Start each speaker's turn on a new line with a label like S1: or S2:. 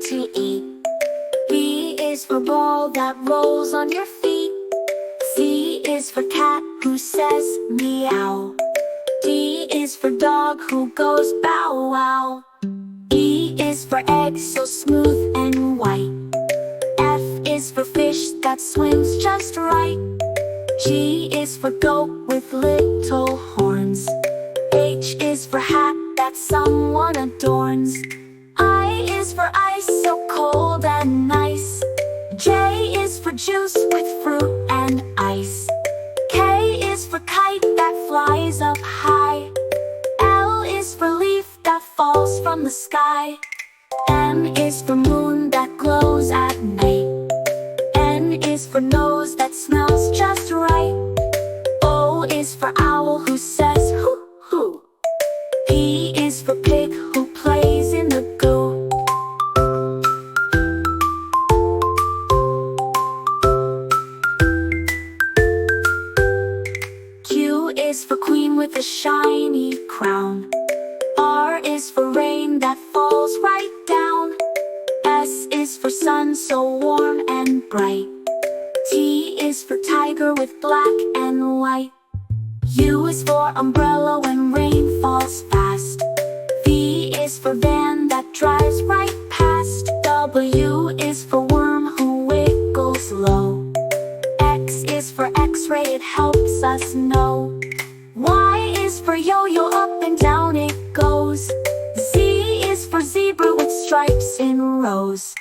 S1: to eat. B is for ball that rolls on your feet. C is for cat who says meow. D is for dog who goes bow wow. E is for egg so smooth and white. F is for fish that swims just right. G is for goat with little horns. H is for hat that someone adorns. I is for ice so cold and nice. J is for juice with fruit and ice. K is for kite that flies up high. L is for leaf that falls from the sky. M is for moon that glows at night. N is for nose that smells just right. O is for owl who says hoo hoo. P is for pig who plays in the goo. Q is for queen with a shiny crown. R is for rain that falls right down. S is for sun so warm and bright. T is for tiger with black and white. U is for umbrella when rain falls fast. V is for van that drives right past. W is for worm who wiggles low. X is for x-ray, it helps us know. Y is for yo-yo, up and down it goes. Z is for zebra with stripes in rows.